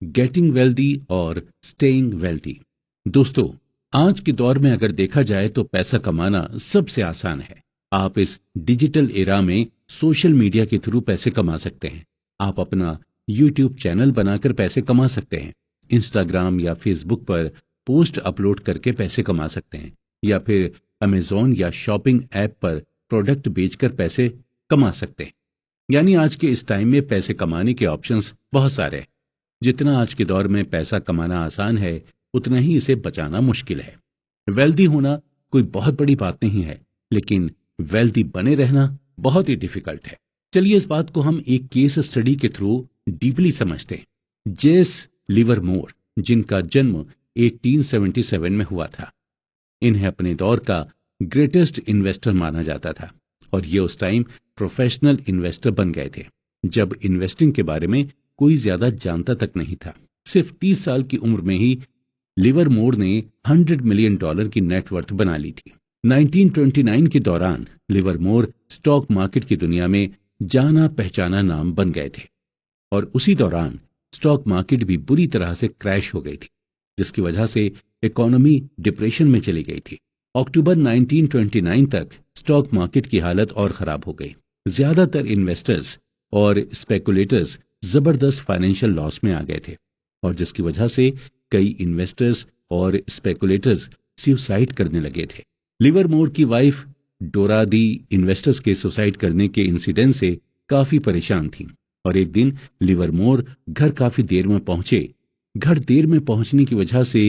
Getting wealthy और staying wealthy. दोस्तों, आज के दौर में अगर देखा जाए तो पैसा कमाना सबसे आसान है। आप इस डिजिटल एरा में सोशल मीडिया के थ्रू पैसे कमा सकते हैं। आप अपना यूट्यूब चैनल बनाकर पैसे कमा सकते हैं। इंस्टाग्राम या फेसबुक पर पोस्ट अपलोड करके पैसे कमा सकते हैं, या फिर अमेजॉन या शॉपिंग ऐप पर प्रोडक्ट बेचकर पैसे कमा सकते हैं। यानी आज के इस टाइम में पैसे कमाने के ऑप्शंस बहुत सारे हैं। जितना आज के दौर में पैसा कमाना आसान है, उतना ही इसे बचाना मुश्किल है। वेल्दी होना कोई बहुत बड़ी बात नहीं है, लेकिन वेल्दी बने रहना बहुत ही डिफिकल्ट है। चलिए इस बात को हम एक केस स्टडी के थ्रू डीपली समझते हैं। जेस लिवरमोर, जिनका जन्म 1877 में हुआ था, इन्हें अपने दौर का ग्रेटेस्ट इन्वेस्टर माना जाता था और ये उस टाइम प्रोफेशनल इन्वेस्टर बन गए थे जब इन्वेस्टिंग के बारे में कोई ज्यादा जानता तक नहीं था। सिर्फ 30 साल की उम्र में ही लिवरमोर ने $100 मिलियन की नेटवर्थ बना ली थी। 1929 के दौरान लिवरमोर स्टॉक मार्केट की दुनिया में जाना पहचाना नाम बन गए थे और उसी दौरान स्टॉक मार्केट भी बुरी तरह से क्रैश हो गई थी, जिसकी वजह से इकोनॉमी डिप्रेशन में चली गई थी। अक्टूबर 1929 तक स्टॉक मार्केट की हालत और खराब हो गई। ज्यादातर इन्वेस्टर्स और स्पेकुलेटर्स जबरदस्त फाइनेंशियल लॉस में आ गए थे और जिसकी वजह से कई इन्वेस्टर्स और स्पेकुलेटर्स सुसाइड करने लगे थे। लिवरमोर की वाइफ डोरा दी इन्वेस्टर्स के सुसाइड करने के इंसिडेंट से काफी परेशान थी और एक दिन लिवरमोर घर काफी देर में पहुंचे। घर देर में पहुंचने की वजह से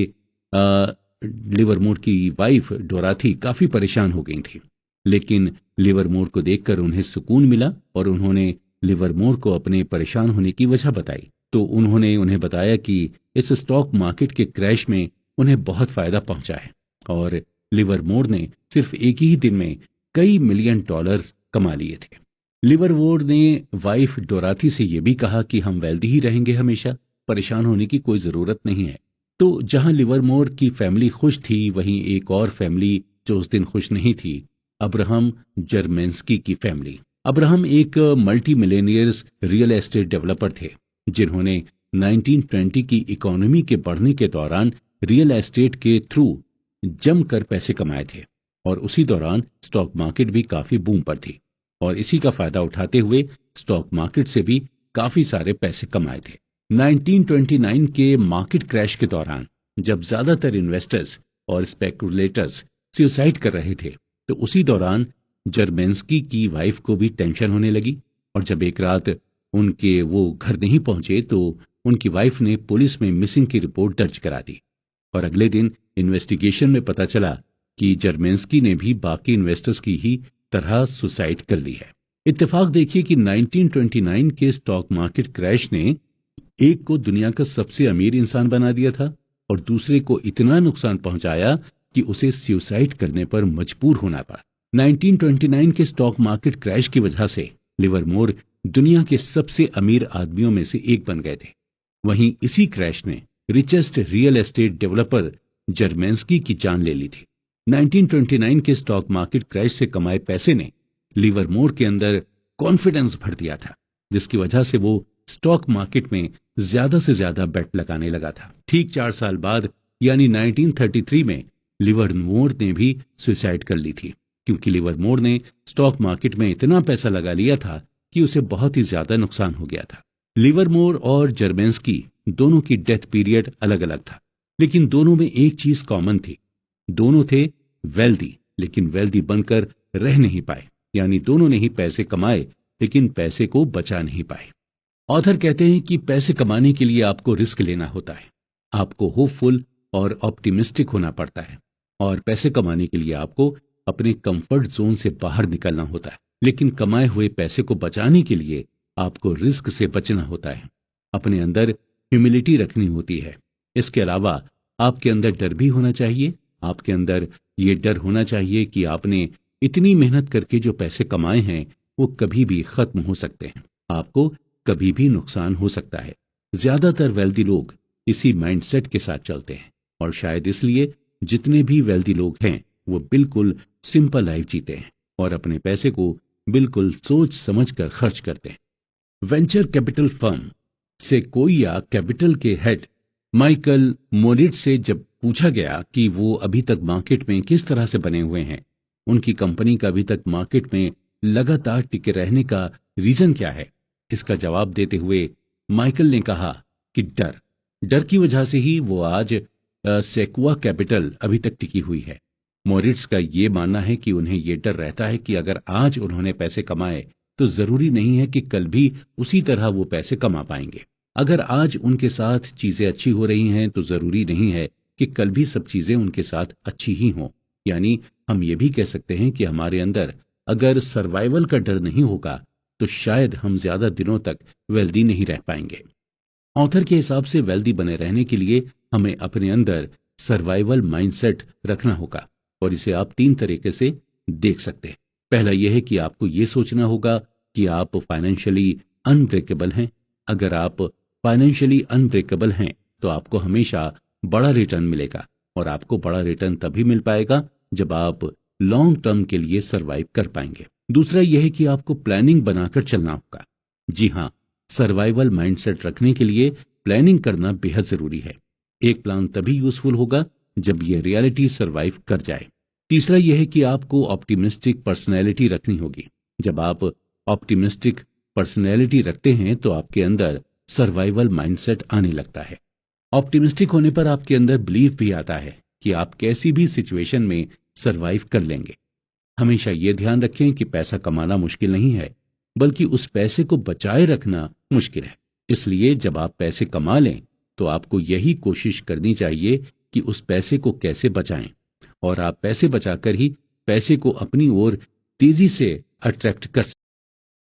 लिवरमोर की वाइफ डोराथी काफी परेशान हो गई थी, लेकिन लिवरमोर को देखकर उन्हें सुकून मिला और उन्होंने लिवरमोर को अपने परेशान होने की वजह बताई। तो उन्होंने उन्हें बताया कि इस स्टॉक मार्केट के क्रैश में उन्हें बहुत फायदा पहुंचा है और लिवरमोर ने सिर्फ एक ही दिन में कई मिलियन डॉलर्स कमा लिए थे। लिवरमोर ने वाइफ डोराथी से यह भी कहा कि हम वेल्दी ही रहेंगे हमेशा, परेशान होने की कोई जरूरत नहीं है। तो जहां लिवरमोर की फैमिली खुश थी, वहीं एक और फैमिली जो उस दिन खुश नहीं थी, अब्राहम जर्मेंस्की की फैमिली। अब्राहम एक multi millionaires real estate developer थे जिन्होंने 1920 की इकोनॉमी के बढ़ने के दौरान रियल एस्टेट के थ्रू जमकर पैसे कमाए थे और उसी दौरान स्टॉक मार्केट भी काफी बूम पर थी और इसी का फायदा उठाते हुए स्टॉक मार्केट से भी काफी सारे पैसे कमाए थे। 1929 के मार्केट क्रैश के दौरान जब ज्यादातर इन्वेस्टर्स और स्पेकुलेटर्स सुसाइड कर रहे थे, तो उसी दौरान जर्मेंस्की की वाइफ को भी टेंशन होने लगी और जब एक रात उनके वो घर नहीं पहुंचे तो उनकी वाइफ ने पुलिस में मिसिंग की रिपोर्ट दर्ज करा दी और अगले दिन इन्वेस्टिगेशन में पता चला कि जर्मेंस्की ने भी बाकी इन्वेस्टर्स की ही तरह सुसाइड कर ली है। इत्तेफाक देखिए कि 1929 के स्टॉक मार्केट क्रैश ने एक को दुनिया का सबसे अमीर इंसान बना दिया था और दूसरे को इतना नुकसान पहुंचाया कि उसे सुसाइड करने पर मजबूर होना पड़ा। 1929 के स्टॉक मार्केट क्रैश की वजह से लिवरमोर दुनिया के सबसे अमीर आदमियों में से एक बन गए थे। वहीं इसी क्रैश ने रिचेस्ट रियल एस्टेट डेवलपर जर्मेंस्की की जान ले ली थी। 1929 के स्टॉक मार्केट क्रैश से कमाए पैसे ने लिवरमोर के अंदर कॉन्फिडेंस भर दिया था, जिसकी वजह से वो स्टॉक मार्केट में ज्यादा से ज्यादा बेट लगाने लगा था। ठीक 4 साल बाद यानी 1933 में लिवरमोर ने भी सुसाइड कर ली थी, क्योंकि लिवरमोर ने स्टॉक मार्केट में इतना पैसा लगा लिया था कि उसे बहुत ही ज्यादा नुकसान हो गया था। लिवरमोर और जर्मेंस्की दोनों की डेथ पीरियड अलग अलग था, लेकिन दोनों में एक चीज कॉमन थी। दोनों थे वेल्दी, लेकिन वेल्दी बनकर रह नहीं पाए, यानी दोनों ने ही पैसे कमाए लेकिन पैसे को बचा नहीं पाए। ऑथर कहते हैं कि पैसे कमाने के लिए आपको रिस्क लेना होता है, आपको होपफुल और ऑप्टिमिस्टिक होना पड़ता है और पैसे कमाने के लिए आपको अपने कंफर्ट जोन से बाहर निकलना होता है। लेकिन कमाए हुए पैसे को बचाने के लिए आपको रिस्क से बचना होता है, अपने अंदर ह्यूमिलिटी रखनी होती है। इसके अलावा आपके अंदर डर भी होना चाहिए। आपके अंदर ये डर होना चाहिए कि आपने इतनी मेहनत करके जो पैसे कमाए हैं वो कभी भी खत्म हो सकते हैं, आपको कभी भी नुकसान हो सकता है। ज्यादातर वेल्दी लोग इसी माइंडसेट के साथ चलते हैं और शायद इसलिए जितने भी वेल्दी लोग हैं वो बिल्कुल सिंपल लाइफ जीते हैं और अपने पैसे को बिल्कुल सोच समझ कर खर्च करते हैं। वेंचर कैपिटल फर्म सेक्वोइया कैपिटल के हेड माइकल मोरिट्ज से जब पूछा गया कि वो अभी तक मार्केट में किस तरह से बने हुए हैं, उनकी कंपनी का अभी तक मार्केट में लगातार टिके रहने का रीजन क्या है, इसका जवाब देते हुए माइकल ने कहा कि डर की वजह से ही वो आज सेक्वा कैपिटल अभी तक टिकी हुई है। मोरिट्स का ये मानना है कि उन्हें ये डर रहता है कि अगर आज उन्होंने पैसे कमाए तो जरूरी नहीं है कि कल भी उसी तरह वो पैसे कमा पाएंगे। अगर आज उनके साथ चीजें अच्छी हो रही हैं तो जरूरी नहीं है कि कल भी सब चीजें उनके साथ अच्छी ही हों। यानी हम ये भी कह सकते हैं कि हमारे अंदर अगर सर्वाइवल का डर नहीं होगा तो शायद हम ज्यादा दिनों तक वेल्दी नहीं रह पाएंगे। ऑथर के हिसाब से वेल्दी बने रहने के लिए हमें अपने अंदर सर्वाइवल माइंडसेट रखना होगा और इसे आप 3 तरीके से देख सकते हैं। पहला यह है कि आपको ये सोचना होगा कि आप फाइनेंशियली अनब्रेकेबल हैं। अगर आप फाइनेंशियली अनब्रेकेबल हैं तो आपको हमेशा बड़ा रिटर्न मिलेगा और आपको बड़ा रिटर्न तभी मिल पाएगा जब आप लॉन्ग टर्म के लिए सरवाइव कर पाएंगे। दूसरा यह है कि आपको प्लानिंग बनाकर चलना होगा। जी हाँ, सर्वाइवल माइंडसेट रखने के लिए प्लानिंग करना बेहद जरूरी है। एक प्लान तभी यूजफुल होगा जब ये रियलिटी सरवाइव कर जाए। तीसरा यह है कि आपको ऑप्टिमिस्टिक पर्सनैलिटी रखनी होगी। जब आप ऑप्टिमिस्टिक पर्सनैलिटी रखते हैं तो आपके अंदर सर्वाइवल माइंडसेट आने लगता है। ऑप्टिमिस्टिक होने पर आपके अंदर बिलीफ भी आता है कि आप कैसी भी सिचुएशन में सरवाइव कर लेंगे। हमेशा ये ध्यान रखें कि पैसा कमाना मुश्किल नहीं है, बल्कि उस पैसे को बचाए रखना मुश्किल है। इसलिए जब आप पैसे कमा लें तो आपको यही कोशिश करनी चाहिए कि उस पैसे को कैसे बचाएं और आप पैसे बचाकर ही पैसे को अपनी ओर तेजी से अट्रैक्ट कर